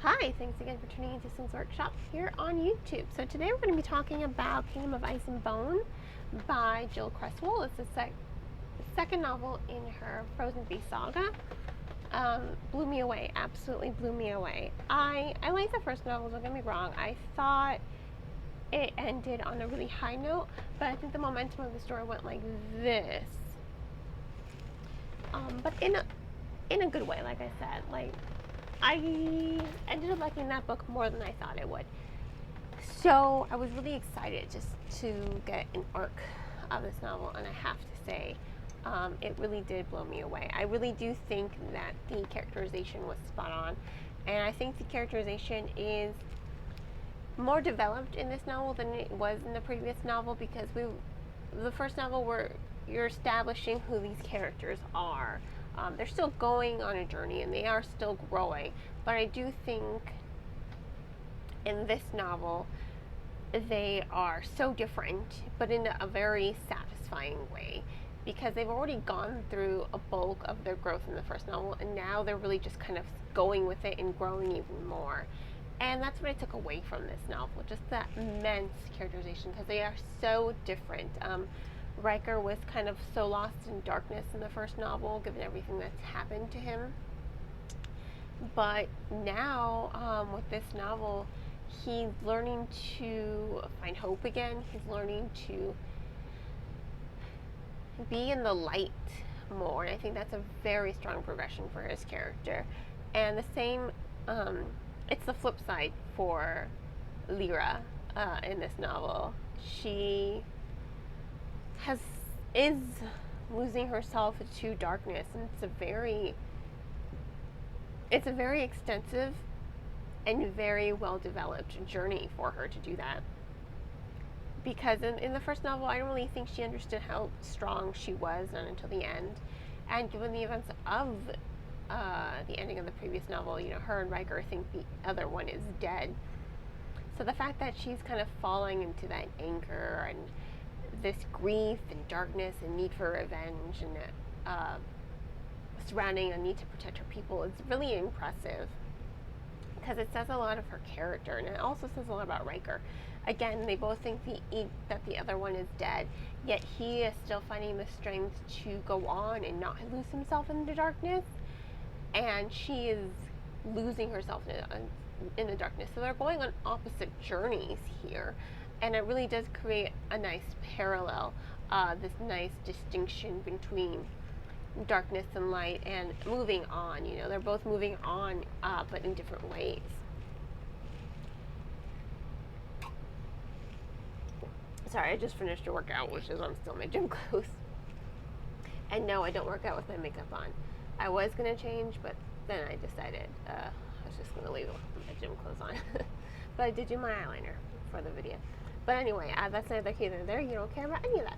Hi, thanks again for tuning into Sin's Workshop here on YouTube. So today we're going to be talking about Kingdom of Ice and Bone by Jill Criswell. It's the second novel in her Frozen Saga. Blew me away, absolutely blew me away. I liked the first novel, don't get me wrong. I thought it ended on a really high note, but I think the momentum of the story went like this. But in a good way, like I said. I ended up liking that book more than I thought I would. So I was really excited just to get an arc of this novel, and I have to say, it really did blow me away. I really do think that the characterization was spot on, and I think the characterization is more developed in this novel than it was in the previous novel, because the first novel where you're establishing who these characters are. They're still going on a journey and they are still growing, but I do think in this novel they are so different, but in a very satisfying way, because they've already gone through a bulk of their growth in the first novel, and now they're really just kind of going with it and growing even more. And that's what I took away from this novel, just that immense characterization, because they are so different. Riker was kind of so lost in darkness in the first novel, given everything that's happened to him. But now, with this novel, he's learning to find hope again. He's learning to be in the light more. And I think that's a very strong progression for his character. And the same, it's the flip side for Lyra in this novel. She is losing herself to darkness, and it's a very extensive and very well developed journey for her to do that, because in the first novel I don't really think she understood how strong she was, not until the end. And given the events of the ending of the previous novel, her and Riker think the other one is dead. So the fact that she's kind of falling into that anger and this grief and darkness and need for revenge and surrounding a need to protect her people is really impressive, because it says a lot of her character, and it also says a lot about Riker. Again, they both think that the other one is dead, yet he is still finding the strength to go on and not lose himself in the darkness, and she is losing herself in the darkness. So they're going on opposite journeys here. And it really does create a nice parallel, this nice distinction between darkness and light and moving on. They're both moving on, but in different ways. Sorry, I just finished a workout, which is I'm still in my gym clothes. And no, I don't work out with my makeup on. I was going to change, but then I decided I was just going to leave my gym clothes on. But I did do my eyeliner for the video. But anyway, that's neither here nor there. You don't care about any of that.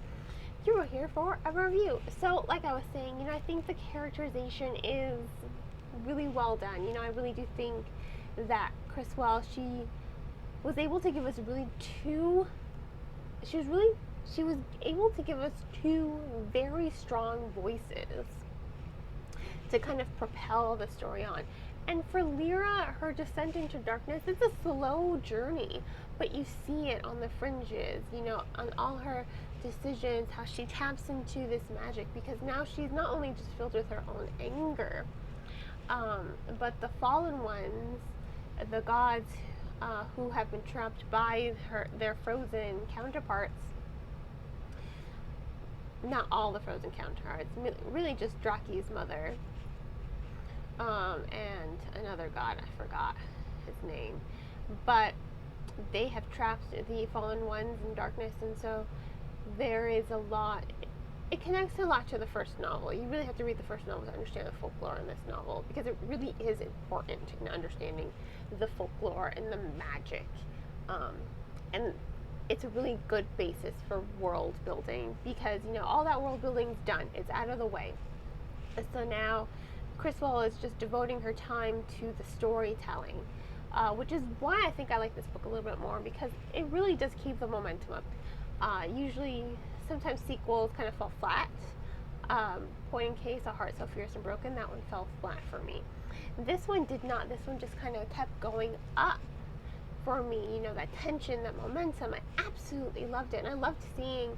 You were here for a review. So, like I was saying, I think the characterization is really well done. I really do think that Criswell, she was able to give us she was able to give us two very strong voices to kind of propel the story on. And for Lyra, her descent into darkness, it's a slow journey, but you see it on the fringes, on all her decisions, how she taps into this magic, because now she's not only just filled with her own anger, but the fallen ones, the gods who have been trapped by their frozen counterparts. Not all the frozen counterparts, really just Draki's mother. And another god, I forgot his name, but they have trapped the fallen ones in darkness, and so there is a lot. It connects a lot to the first novel. You really have to read the first novel to understand the folklore in this novel, because it really is important in understanding the folklore and the magic, and it's a really good basis for world building, because all that world building's done, it's out of the way, and so now Criswell is just devoting her time to the storytelling, which is why I think I like this book a little bit more, because it really does keep the momentum up. Usually, sometimes sequels kind of fall flat. Point in Case, A Heart So Fierce and Broken, that one fell flat for me. This one did not. This one just kind of kept going up for me. You know, that tension, that momentum. I absolutely loved it. And I loved seeing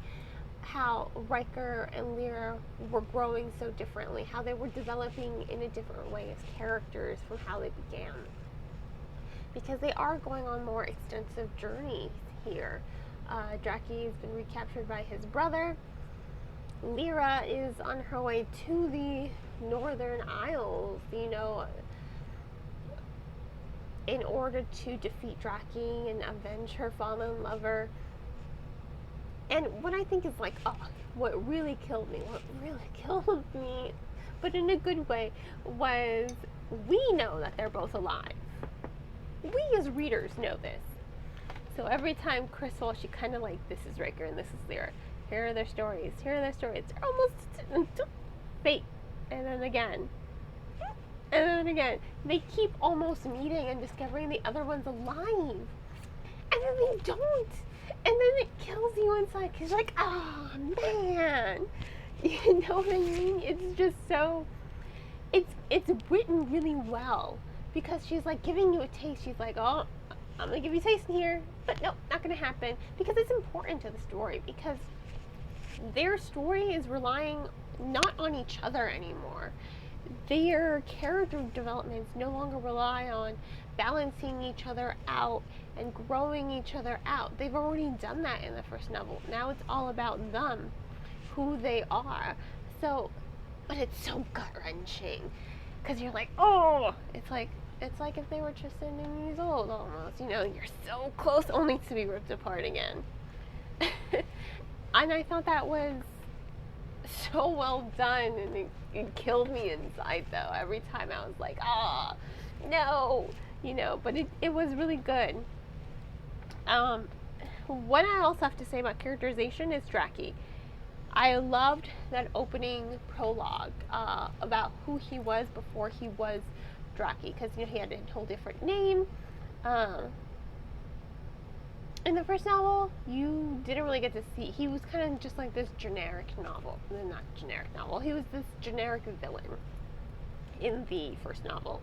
how Riker and Lyra were growing so differently, how they were developing in a different way as characters from how they began. Because they are going on more extensive journeys here. Draki has been recaptured by his brother. Lyra is on her way to the Northern Isles, you know, in order to defeat Draki and avenge her fallen lover. And what I think is like, what really killed me, but in a good way, was we know that they're both alive. We as readers know this. So every time Criswell, she kind of like, this is Riker and this is Lyra. Here are their stories. They're almost fate. And then again. And then again. They keep almost meeting and discovering the other one's alive. And then they don't. And then it kills you inside. Because you're like, oh, man. You know what I mean? It's just so... It's written really well. Because she's like giving you a taste. She's like, oh, I'm going to give you a taste in here. But no, not going to happen. Because it's important to the story. Because their story is relying not on each other anymore. Their character developments no longer rely on balancing each other out and growing each other out. They've already done that in the first novel. Now it's all about them, who they are. So, but it's so gut-wrenching. Because you're like, oh, it's like if they were Tristan and Isolde almost. You know, you're so close only to be ripped apart again. And I thought that was so well done, and it killed me inside, though. Every time I was like, no, you know, but it was really good. What I also have to say about characterization is Draki. I loved that opening prologue about who he was before he was Draki, because, you know, he had a whole different name. In the first novel, you didn't really get to see. He was kind of just like this generic novel. Not generic novel. He was this generic villain in the first novel.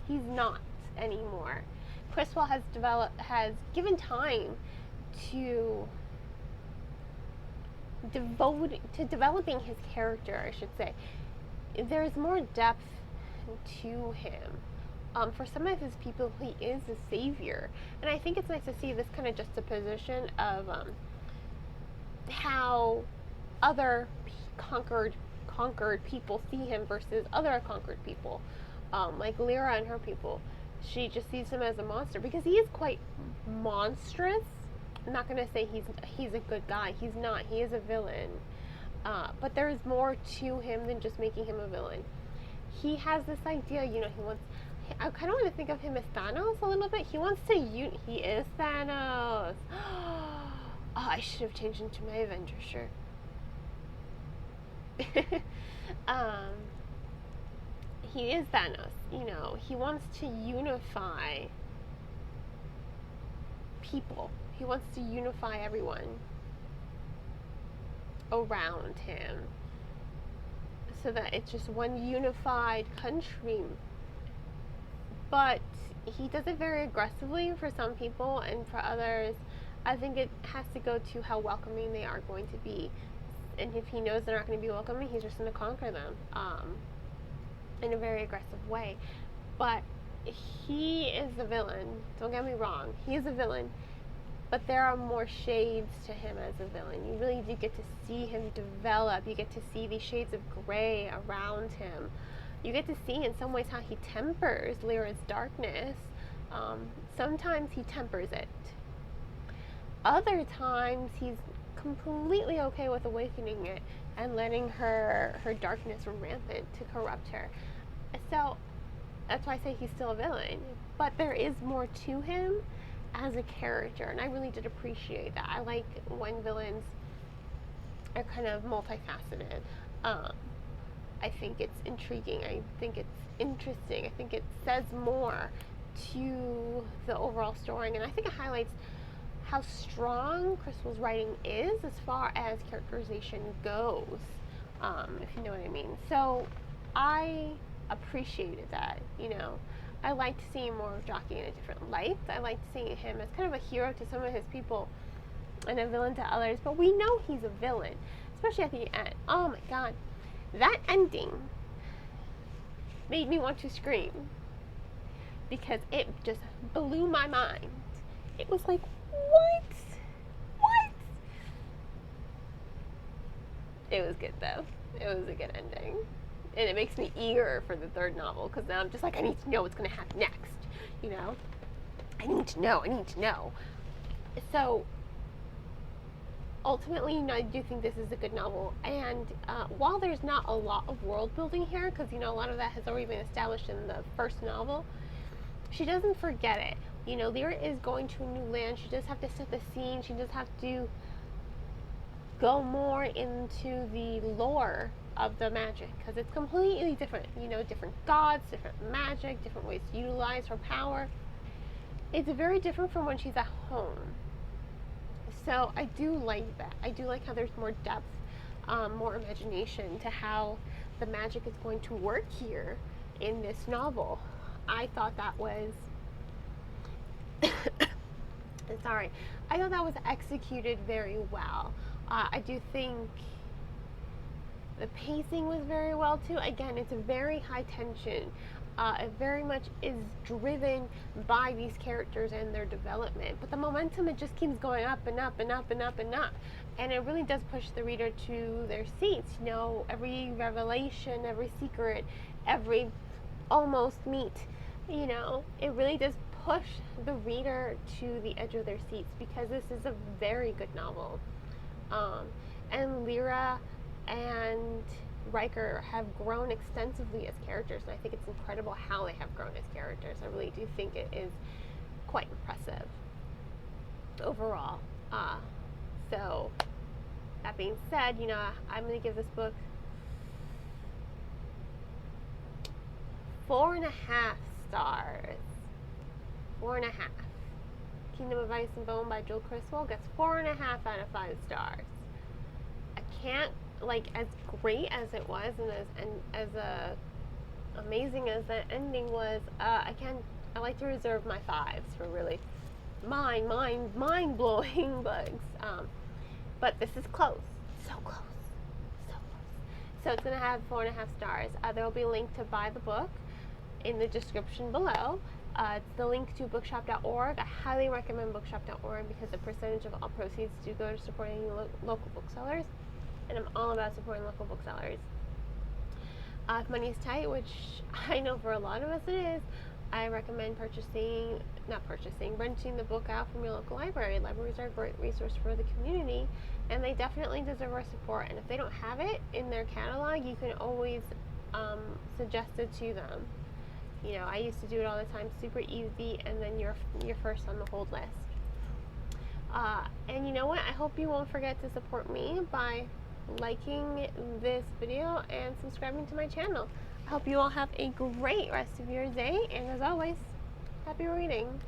He's not anymore. Criswell has given time to developing his character, I should say. There's more depth to him. For some of his people, he is a savior. And I think it's nice to see this kind of juxtaposition of how other conquered people see him versus other conquered people. Like Lyra and her people. She just sees him as a monster because he is quite monstrous. I'm not going to say he's a good guy. He's not. He is a villain. But there is more to him than just making him a villain. He has this idea, you know, I kind of want to think of him as Thanos a little bit. He wants to he is Thanos. Oh, I should have changed into my Avenger shirt. He is Thanos, you know. He wants to unify people. He wants to unify everyone around him so that it's just one unified country. But he does it very aggressively for some people, and for others, I think it has to go to how welcoming they are going to be. And if he knows they're not going to be welcoming, he's just going to conquer them in a very aggressive way. But he is a villain. Don't get me wrong. He is a villain. But there are more shades to him as a villain. You really do get to see him develop. You get to see these shades of gray around him. You get to see in some ways how he tempers Lyra's darkness. Sometimes he tempers it. Other times he's completely okay with awakening it and letting her darkness run rampant to corrupt her. So that's why I say he's still a villain. But there is more to him as a character, and I really did appreciate that. I like when villains are kind of multifaceted. I think it's intriguing. I think it's interesting. I think it says more to the overall story, and I think it highlights how strong Criswell's writing is as far as characterization goes, if you know what I mean. So I appreciated that, you know. I liked seeing more of Jockey in a different light. I liked seeing him as kind of a hero to some of his people and a villain to others, but we know he's a villain, especially at the end. Oh my god. That ending made me want to scream because it just blew my mind. It was like, what? What? It was good though. It was a good ending. And it makes me eager for the third novel because now I'm just like, I need to know what's going to happen next. You know? I need to know. So, ultimately, you know, I do think this is a good novel. And while there's not a lot of world building here, because, you know, a lot of that has already been established in the first novel, she doesn't forget it. You know, Lyra is going to a new land. She does have to set the scene. She does have to go more into the lore of the magic because it's completely different. You know, different gods, different magic, different ways to utilize her power. It's very different from when she's at home. So I do like that. I do like how there's more depth, more imagination to how the magic is going to work here in this novel. I thought that was sorry. I thought that was executed very well. I do think the pacing was very well too. Again, it's a very high tension. It very much is driven by these characters and their development. But the momentum, it just keeps going up and up and up and up and up. And it really does push the reader to their seats. You know, every revelation, every secret, every almost meet, you know, it really does push the reader to the edge of their seats because this is a very good novel. And Lyra and Riker have grown extensively as characters, and I think it's incredible how they have grown as characters. I really do think it is quite impressive overall. So that being said, you know, I'm going to give this book 4.5 stars. 4.5. Kingdom of Ice and Bone by Jill Criswell gets 4.5 out of 5 stars. I can't, like, as great as it was and as amazing as the ending was, I like to reserve my 5s for really mind-blowing books. But this is close. So close. So it's going to have 4.5 stars. There will be a link to buy the book in the description below. It's the link to bookshop.org. I highly recommend bookshop.org because a percentage of all proceeds do go to supporting local booksellers, and I'm all about supporting local booksellers. If money is tight, which I know for a lot of us it is, I recommend renting the book out from your local library. Libraries are a great resource for the community, and they definitely deserve our support. And if they don't have it in their catalog, you can always suggest it to them. You know, I used to do it all the time, super easy, and then you're first on the hold list. And you know what? I hope you won't forget to support me by liking this video and subscribing to my channel. I hope you all have a great rest of your day, and as always, happy reading.